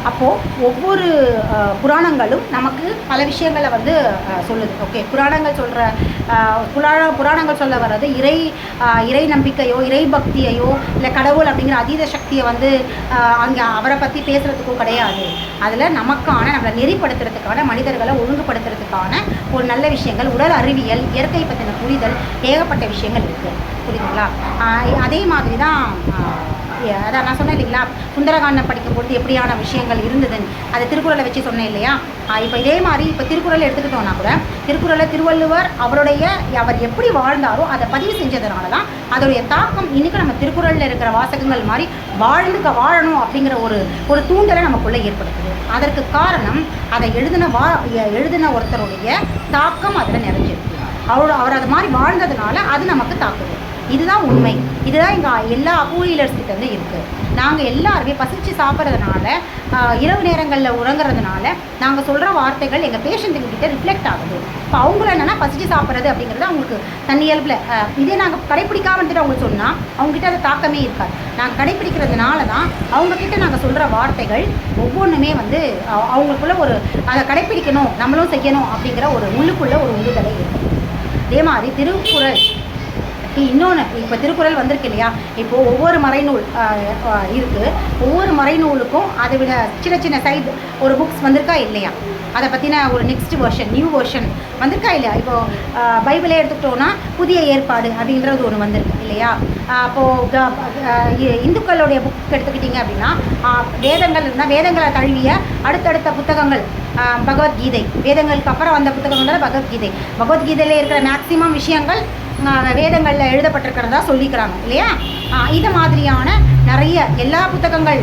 அப்போது ஒவ்வொரு புராணங்களும் நமக்கு பல விஷயங்களை வந்து சொல்லுது. ஓகே, புராணங்கள் சொல்கிற புராணங்கள் சொல்ல வர்றது இறை நம்பிக்கையோ இறை பக்தியையோ இல்லை கடவுள் அப்படிங்கிற அதீத சக்தியை வந்து அங்கே அவரை பற்றி பேசுகிறதுக்கோ கிடையாது. அதில் நமக்கான நம்மளை நெறிப்படுத்துறதுக்கான மனிதர்களை ஒழுங்குபடுத்துறதுக்கான ஒரு நல்ல விஷயங்கள், உடல் அறிவியல், இயற்கை பற்றின புரிதல், ஏகப்பட்ட விஷயங்கள் இருக்குது. புரியுதுங்களா? அதே மாதிரி தான் அதான் நான் சொன்னேன் இல்லைங்களா, சுந்தரகாண்டம் படிக்கும்போது எப்படியான விஷயங்கள் இருந்ததுன்னு அதை திருக்குறளை வச்சு சொன்னேன் இல்லையா. இப்போ இதே மாதிரி இப்போ திருக்குறளை எடுத்துக்கிட்டோம்னா கூட திருக்குறளை திருவள்ளுவர் அவர் எப்படி வாழ்ந்தாரோ அதை பதிவு செஞ்சதுனால தான் அதோடைய தாக்கம் இன்றைக்கி நம்ம திருக்குறளில் இருக்கிற வாசகங்கள் மாதிரி வாழணும் அப்படிங்கிற ஒரு தூண்டலை நமக்குள்ளே ஏற்படுத்துது. அதற்கு காரணம் அதை எழுதின ஒருத்தருடைய தாக்கம் அதில் நிறைஞ்சிருக்கு. அவர் அது மாதிரி வாழ்ந்ததுனால அது நமக்கு தாக்குது. இதுதான் உண்மை. இதுதான் எங்கள் எல்லா அபூலீடர்ஸ்கிட்ட வந்து இருக்குது. நாங்கள் எல்லாருமே பசிச்சு சாப்பிட்றதுனால, இரவு நேரங்களில் உறங்குறதுனால நாங்கள் சொல்கிற வார்த்தைகள் எங்கள் பேஷண்ட்டுங்கிட்ட ரிஃப்ளெக்ட் ஆகுது. இப்போ அவங்கள என்னென்னா பசிச்சு சாப்பிட்றது அப்படிங்கிறது அவங்களுக்கு தன்னியல்பில் இதே நாங்கள் கடைப்பிடிக்காம வந்துட்டு அவங்க சொன்னால் அவங்ககிட்ட அது தாக்கமே இருக்காது. நாங்கள் கடைப்பிடிக்கிறதுனால தான் அவங்கக்கிட்ட நாங்கள் சொல்கிற வார்த்தைகள் ஒவ்வொன்றுமே வந்து அவங்களுக்குள்ள அதை கடைப்பிடிக்கணும், நம்மளும் செய்யணும் அப்படிங்கிற ஒரு உள்ளுக்குள்ளே ஒரு உந்துதலை இருக்குது. அதே மாதிரி திருக்குறள் இன்னொன்று, இப்போ திருக்குறள் வந்திருக்கு இல்லையா, இப்போது ஒவ்வொரு மறைநூல் இருக்குது. ஒவ்வொரு மறைநூலுக்கும் அதை விட சின்ன சின்ன சைடு ஒரு புக்ஸ் வந்திருக்கா இல்லையா, அதை பற்றின ஒரு நெக்ஸ்ட் வெர்ஷன், நியூ வெர்ஷன் வந்திருக்கா இல்லையா. இப்போது பைபிளே எடுத்துக்கிட்டோன்னா புதிய ஏற்பாடு அப்படின்றது ஒன்று வந்திருக்கு இல்லையா. அப்போது இந்துக்களுடைய புக் எடுத்துக்கிட்டிங்க அப்படின்னா வேதங்கள் இருந்தால் வேதங்களை தழுவிய அடுத்தடுத்த புத்தகங்கள் பகவத்கீதை, வேதங்களுக்கு அப்புறம் வந்த புத்தகங்கள் பகவத்கீதை. பகவத்கீதையில் இருக்கிற மேக்சிமம் விஷயங்கள் வேதங்களில் எழுதப்பட்டிருக்கிறதா சொல்லிக்கிறாங்க இல்லையா. இது மாதிரியான நிறைய எல்லா புத்தகங்கள்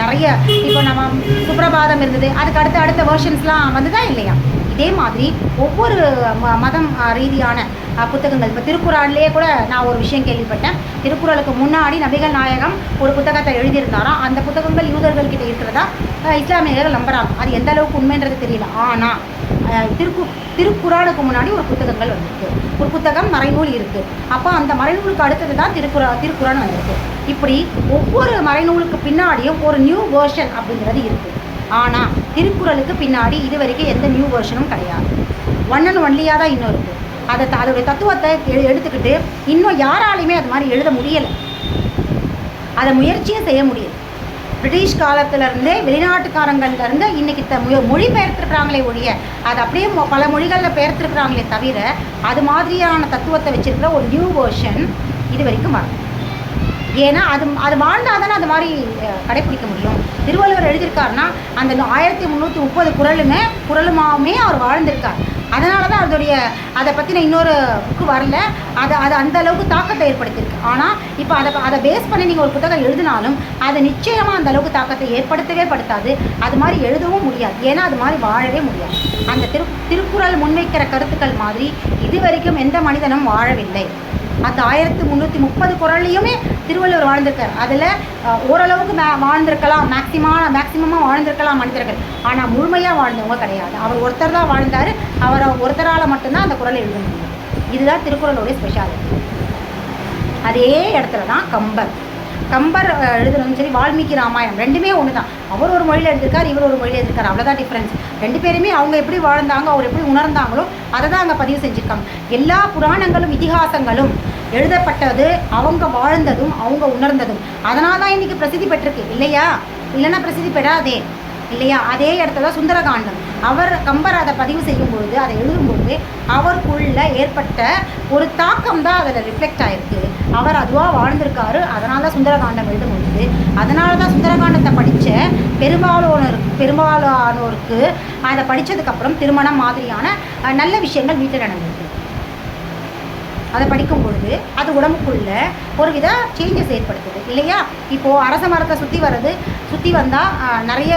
நிறைய இப்போ நம்ம சுப்ரபாதம் இருந்தது, அதுக்கு அடுத்த வெர்ஷன்ஸ்லாம் வந்துதா இல்லையா. இதே மாதிரி ஒவ்வொரு மதம் ரீதியான புத்தகங்கள், இப்போ திருக்குறள்லேயே கூட நான் ஒரு விஷயம் கேள்விப்பட்டேன். திருக்குறளுக்கு முன்னாடி நபிகள் நாயகம் ஒரு புத்தகத்தை எழுதியிருந்தாராம். அந்த புத்தகங்கள் யூதர்கள்கிட்ட இருக்கிறதா இஸ்லாமியர்கள் நம்புகிறாங்க. அது எந்த அளவுக்கு உண்மைன்றது தெரியல. ஆனால் திருக்குறளுக்கு முன்னாடி ஒரு புத்தகங்கள் வந்திருக்கு, ஒரு புத்தகம் மறைநூல் இருக்குது. அப்போ அந்த மறைநூலுக்கு அடுத்தது தான் திருக்குறள் வந்திருக்கு. இப்படி ஒவ்வொரு மறைநூலுக்கு பின்னாடியும் ஒரு நியூ வேர்ஷன் அப்படிங்கிறது இருக்குது. ஆனால் திருக்குறளுக்கு பின்னாடி இது வரைக்கும் எந்த நியூ வேர்ஷனும் கிடையாது. ஒன் அண்ட் ஒன்லியாக தான் இன்னும் இருக்குது. அதோடைய தத்துவத்தை எடுத்துக்கிட்டு இன்னும் யாராலையுமே அது மாதிரி எழுத முடியலை, அதை முயற்சியும் செய்ய முடியல. பிரிட்டிஷ் காலத்திலேருந்தே வெளிநாட்டுக்காரங்கள்லேருந்து இன்றைக்கி மொழி பெயர்த்துருக்குறாங்களே ஒழிய அது அப்படியே பல மொழிகளில் பெயர்த்துருக்குறாங்களே தவிர அது மாதிரியான தத்துவத்தை வச்சுருக்கிற ஒரு நியூ வேர்ஷன் இது வரைக்கும் வரும். ஏன்னா அது வாழ்ந்தால் தானே அது மாதிரி கடைப்பிடிக்க முடியும். திருவள்ளுவர் எழுதியிருக்காருன்னா அந்த 1330 குறளுமாவுமே அவர் வாழ்ந்திருக்கார். அதனால தான் அதை பற்றின இன்னொரு புக்கு வரல. அது அந்த அளவுக்கு தாக்கத்தை ஏற்படுத்தியிருக்கு. ஆனால் இப்போ அதை பேஸ் பண்ணி நீங்கள் ஒரு புத்தகம் எழுதினாலும் அது நிச்சயமாக அந்த அளவுக்கு தாக்கத்தை ஏற்படுத்தவே படுத்தாது. அது மாதிரி எழுதவும் முடியாது. ஏன்னா அது மாதிரி வாழவே முடியாது. அந்த திருக்குறள் முன்வைக்கிற கருத்துக்கள் மாதிரி இது வரைக்கும் எந்த மனிதனும் வாழவில்லை. அந்த 1330 குறள்லையுமே திருவள்ளுவர் வாழ்ந்திருக்கார். அதில் ஓரளவுக்கு வாழ்ந்திருக்கலாம், மேக்சிமமாக வாழ்ந்திருக்கலாம் மனிதர்கள். ஆனால் முழுமையாக வாழ்ந்தவங்க கிடையாது. அவர் ஒருத்தர் தான் வாழ்ந்தார். அவரை ஒருத்தரால் மட்டும்தான் அந்த குறளை எழுத முடியும். இதுதான் திருக்குறளுடைய ஸ்பெஷாலிட்டி. அதே இடத்துல தான் கம்பர் எழுதுனதும் சரி, வால்மீகி ராமாயணம் ரெண்டுமே ஒன்று தான். அவர் ஒரு மொழியில் எழுதியிருக்கார், இவர் ஒரு மொழியில் எழுதியிருக்கார், அவ்வளோதான் டிஃப்ரென்ஸ். ரெண்டு பேருமே அவங்க எப்படி வாழ்ந்தாங்க, அவர் எப்படி உணர்ந்தாங்களோ அதை தான் அங்கே பதிவு செஞ்சுருக்காங்க. எல்லா புராணங்களும் இதிகாசங்களும் எழுதப்பட்டது அவங்க வாழ்ந்ததும் அவங்க உணர்ந்ததும். அதனால தான் இன்றைக்கி பிரசித்தி பெற்றிருக்கு இல்லையா. இல்லைன்னா பிரசித்தி பெறாதே இல்லையா. அதே இடத்துல சுந்தரகாண்டம் கம்பர் அதை பதிவு செய்யும் பொழுது, அதை எழுதும்பொழுது அவருக்குள்ள ஏற்பட்ட ஒரு தாக்கம் தான் அதில் ரிஃப்ளெக்ட் ஆகிருக்கு. அவர் அதுவாக வாழ்ந்திருக்காரு. அதனால தான் சுந்தரகாண்டம் எழுத முடியுது. அதனால தான் சுந்தரகாண்டத்தை படித்த பெரும்பாலானோருக்கு அதை படித்ததுக்கப்புறம் திருமணம் மாதிரியான நல்ல விஷயங்கள் வீட்டில் நடந்திருக்கு. அதை படிக்கும் பொழுது அது உடம்புக்குள்ள ஒரு வித சேஞ்சஸ் ஏற்படுத்துது இல்லையா. இப்போது அரச மரத்தை சுற்றி வந்தால் நிறைய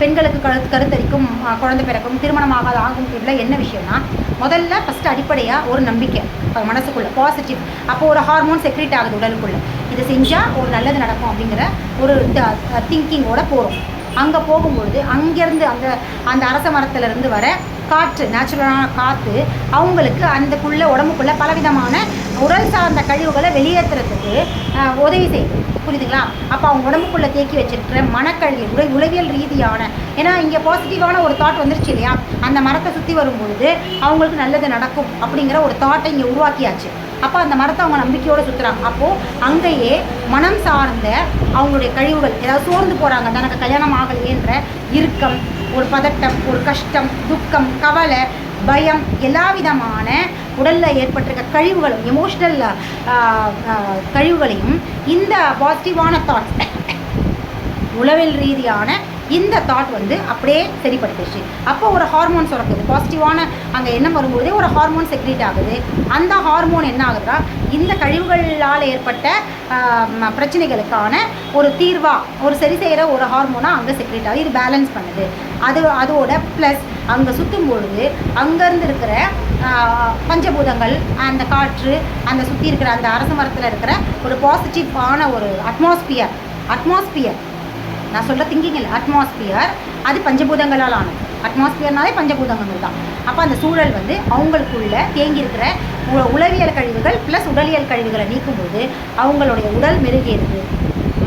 பெண்களுக்கு கருத்தரிக்கும், குழந்தை பிறக்கும், திருமணமாக ஆகும். இதில் என்ன விஷயம்னா, முதல்ல ஃபஸ்ட்டு அடிப்படையாக ஒரு நம்பிக்கை மனசுக்குள்ளே பாசிட்டிவ். அப்போது ஒரு ஹார்மோன் செக்ரேட் ஆகுது உடலுக்குள்ளே. இதை செஞ்சால் ஒரு நல்லது நடக்கும் அப்படிங்கிற ஒரு திங்கிங்கோடு போகிறோம். அங்கே போகும்பொழுது அங்கேருந்து அந்த அரச மரத்துலேருந்து வர காற்று, நேச்சுரலான காற்று அவங்களுக்கு உடம்புக்குள்ளே பலவிதமான உடல் சார்ந்த கழிவுகளை வெளியேற்றுறதுக்கு உதவி செய்யுது. புரியுதுங்களா? அப்போ அவங்க உடம்புக்குள்ளே தேக்கி வச்சிருக்கிற மனக்கழிவு உளவியல் ரீதியான, ஏன்னா இங்கே பாசிட்டிவான ஒரு தாட் வந்துருச்சு இல்லையா, அந்த மரத்தை சுற்றி வரும்பொழுது அவங்களுக்கு நல்லது நடக்கும் அப்படிங்கிற ஒரு தாட்டை இங்கே உருவாக்கியாச்சு. அப்போ அந்த மரத்தை அவங்க நம்பிக்கையோடு சுற்றுறாங்க. அப்போது அங்கேயே மனம் சார்ந்த அவங்களுடைய கழிவுகள், ஏதாவது சோர்ந்து போகிறாங்க, தனக்கு கல்யாணம் ஆகலையேன்ற இறுக்கம், ஒரு பதட்டம், ஒரு கஷ்டம், துக்கம், கவலை, பயம், எல்லா விதமான உடலில் ஏற்பட்டிருக்க கழிவுகளும், எமோஷ்னல் கழிவுகளையும் இந்த பாசிட்டிவான தாட்ஸ், உளவியல் ரீதியான இந்த தாட் வந்து அப்படியே சரிப்படுத்துச்சு. அப்போ ஒரு ஹார்மோன் சுரக்குது, பாசிட்டிவான அங்கே எண்ணம் வரும்போதே ஒரு ஹார்மோன் செக்ரீட் ஆகுது. அந்த ஹார்மோன் என்ன ஆகுதுன்னா இந்த கழிவுகளால் ஏற்பட்ட பிரச்சனைகளுக்கான ஒரு தீர்வாக, ஒரு சரி செய்கிற ஒரு ஹார்மோனாக அங்கே செக்ரீட் ஆகுது. இது பேலன்ஸ் பண்ணுது. அதோட ப்ளஸ் அங்கே சுற்றும் பொழுது அங்கேருந்து இருக்கிற பஞ்சபூதங்கள், அந்த காற்று, அந்த சுற்றி இருக்கிற அந்த அரச மரத்தில் இருக்கிற ஒரு பாசிட்டிவான ஒரு அட்மாஸ்பியர் நான் சொல்கிற திங்கிங் இல்லை, அட்மாஸ்பியர், அது பஞ்சபூதங்களால் ஆனது. அட்மாஸ்பியர்னாலே பஞ்சபூதங்கள் தான். அப்போ அந்த சூழல் வந்து அவங்களுக்குள்ள தேங்கி இருக்கிற உளவியல் கழிவுகள் ப்ளஸ் உடலியல் கழிவுகளை நீக்கும்போது அவங்களுடைய உடல் மெருகேறுது.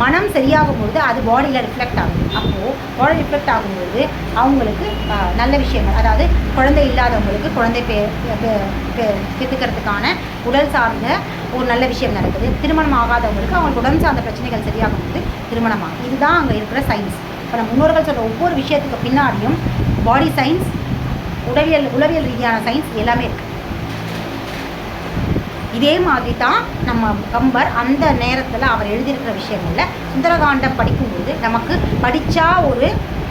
மனம் சரியாகும்பொழுது அது பாடியில் ரிஃப்ளெக்ட் ஆகுது. அப்போது பாடி ரிஃப்ளெக்ட் ஆகும்போது அவங்களுக்கு நல்ல விஷயங்கள், அதாவது குழந்தை இல்லாதவங்களுக்கு குழந்தை பெற்றுக்கிறதுக்கான உடல் சார்ந்த ஒரு நல்ல விஷயம் நடக்குது. திருமணம் ஆகாதவங்களுக்கு அவங்களுக்கு உடல் சார்ந்த பிரச்சனைகள் சரியாகும்போது திருமணமாகும். இதுதான் அங்கே இருக்கிற சயின்ஸ். இப்போ நம்ம முன்னோர்கள் சொல்கிற ஒவ்வொரு விஷயத்துக்கு பின்னாடியும் பாடி சயின்ஸ், உளவியல் ரீதியான சயின்ஸ் எல்லாமே இருக்குது. இதே மாதிரி தான் நம்ம கம்பர் அந்த நேரத்தில் அவர் எழுதியிருக்கிற விஷயங்களில் சுந்தரகாண்டம் படிக்கும்போது நமக்கு படித்தா ஒரு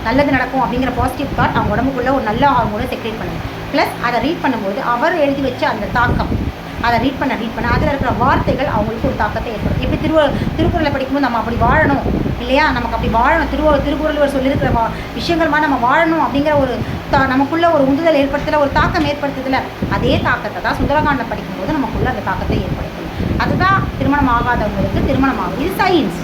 நல்லது நடக்கும் அப்படிங்கிற பாசிட்டிவ் தாட் அவங்க உடம்புக்குள்ளே ஒரு நல்ல ஹார்மோனை செக்ரேட் பண்ணுது. ப்ளஸ் அதை ரீட் பண்ணும்போது அவர் எழுதி வச்ச அந்த தாக்கம், அதை ரீட் பண்ண அதில் இருக்கிற வார்த்தைகள் அவங்களுக்கு ஒரு தாக்கத்தை ஏற்படும். எப்படி திருக்குறளை படிக்கும்போது நம்ம அப்படி வாழணும் இல்லையா, நமக்கு அப்படி வாழணும், திருக்குறள் சொல்லியிருக்கிற விஷயங்கள் நம்ம வாழணும் அப்படிங்கிற ஒரு நமக்குள்ள ஒரு உந்துதல் ஏற்படுத்தல, ஒரு தாக்கம் ஏற்படுத்துதில்ல, அதே தாக்கத்தை தான் சுந்தரகாண்டம் படிக்கும்போது நமக்குள்ள அந்த தாக்கத்தை ஏற்படுத்தும். அதுதான் திருமணம் ஆகாதவங்களுக்கு திருமணம் ஆகும். இது சயின்ஸ்,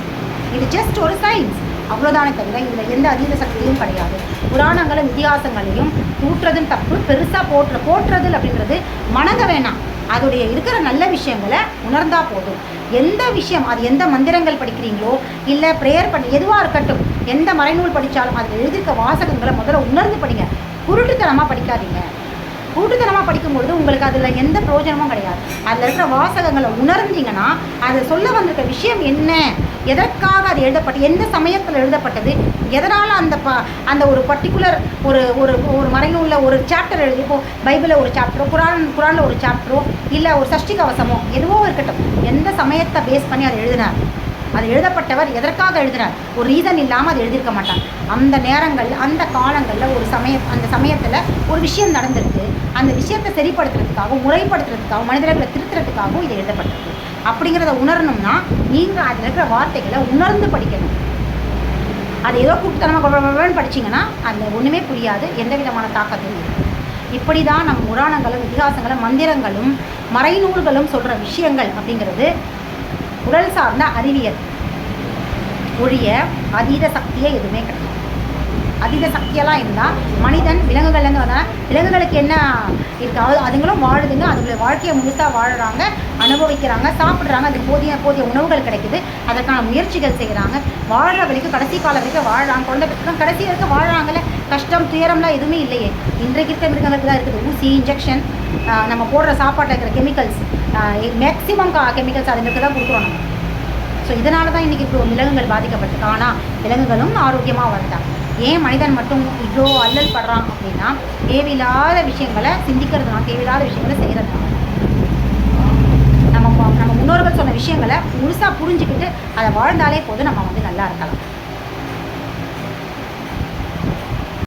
இது ஜஸ்ட் ஒரு சயின்ஸ், அவ்வளோதானே தவிர இதில் எந்த அதீத சக்தியும் கிடையாது. புராணங்களும் இதிகாசங்களையும் தூற்றுறதுன்னு தப்பு, பெருசாக போற்றுறது அப்படின்றது மனத வேணாம். அதோடைய இருக்கிற நல்ல விஷயங்களை உணர்ந்தா போதும். எந்த விஷயம், அது எந்த மந்திரங்கள் படிக்கிறீங்களோ இல்லை ப்ரேயர் பண்ணி எதுவாக இருக்கட்டும், எந்த மறைநூல் படித்தாலும் அதில் எழுதியிருக்க வாசகங்களை முதல்ல உணர்ந்து படிங்க. குருட்டுத்தனமாக படிக்காதீங்க. கூட்டுத்தனமாக படிக்கும்பொழுது உங்களுக்கு அதில் எந்த பிரயோஜனமும் கிடையாது. அதில் இருக்கிற வாசகங்களை உணர்ந்தீங்கன்னா அதை சொல்ல வந்திருக்க விஷயம் என்ன, எதற்காக அது எழுதப்பட்டது, எந்த சமயத்தில் எழுதப்பட்டது, எதனால் அந்த ஒரு பர்டிகுலர் ஒரு ஒரு ஒரு மறைநூலில் ஒரு சாப்டர் எழுதி, இப்போது பைபிளில் ஒரு சாப்டரோ குரானில் ஒரு சாப்டரோ இல்லை ஒரு சஷ்டி கவசமோ எதுவோ இருக்கட்டும், எந்த சமயத்தை பேஸ் பண்ணி அதை எழுதினார், அது எழுதப்பட்டவர் எதற்காக எழுதினார், ஒரு ரீசன் இல்லாமல் அது எழுதியிருக்க மாட்டாங்க. அந்த நேரங்கள், அந்த காலங்களில் அந்த சமயத்தில் ஒரு விஷயம் நடந்திருக்கு, அந்த விஷயத்தை சரிப்படுத்துறதுக்காகவும் முறைப்படுத்துறதுக்காகவும் மனிதர்களை திருத்துறதுக்காகவும் இது எழுதப்பட்டிருக்கு. அப்படிங்கிறத உணரணும்னா நீங்கள் அதில் இருக்கிற வார்த்தைகளை உணர்ந்து படிக்கணும். அது ஏதோ கூட்டுத்தனமாக படிச்சிங்கன்னா அதில் ஒன்றுமே புரியாது, எந்த விதமான தாக்கத்தையும் இருக்குது. இப்படி தான் நம் புராணங்களும் இதிகாசங்களும் மந்திரங்களும் மறைநூல்களும் சொல்கிற விஷயங்கள் அப்படிங்கிறது உடல் சார்ந்த அறிவியல் ஒழிய அதீத சக்தியே எதுவுமே கிடையாது. அதீத சக்தியெல்லாம் இருந்தால் மனிதன் விலங்குகள்லேருந்து வந்தால் விலங்குகளுக்கு என்ன இருக்குது, அதுங்களும் வாழுதுங்க, அதுங்களை வாழ்க்கையை முழுசாக வாழுறாங்க, அனுபவிக்கிறாங்க, சாப்பிட்றாங்க, அதுக்கு போதிய உணவுகள் கிடைக்குது, அதற்கான முயற்சிகள் செய்கிறாங்க, வாழ்கிற வரைக்கும் கடைசி காலம் வரைக்கும் வாழறாங்க, குழந்தை பெற்றுக்காங்க, கடைசி வரைக்கும் வாழ்கிறாங்கல்ல, கஷ்டம் துயரம்லாம் எதுவுமே இல்லையே. இன்றைக்கு இருக்க மிருகங்களுக்கு தான் இருக்குது. ஊசி, இன்ஜெக்ஷன், நம்ம போடுற சாப்பாட்டில் இருக்கிற கெமிக்கல்ஸ், மேக்ஸிமம் கெமிக்கல்ஸ் அதுங்களுக்கு தான் கொடுக்குறோம் நம்ம. ஸோ இதனால தான் இன்றைக்கி இப்போ விலங்குகள் பாதிக்கப்பட்டிருக்கு. ஆனால் விலங்குகளும் ஆரோக்கியமாக வாழ்ந்தாங்க. ஏன் மனிதன் மட்டும் இவ்வளோ அல்லல் படுறான் அப்படின்னா தேவையில்லாத விஷயங்களை சிந்திக்கிறதுனால, தேவையில்லாத விஷயங்களை செய்கிறதுனால. நம்ம முன்னோர்கள் சொன்ன விஷயங்களை முழுசாக புரிஞ்சுக்கிட்டு அதை வாழ்ந்தாலே போதும், நம்ம நல்லா இருக்கலாம்.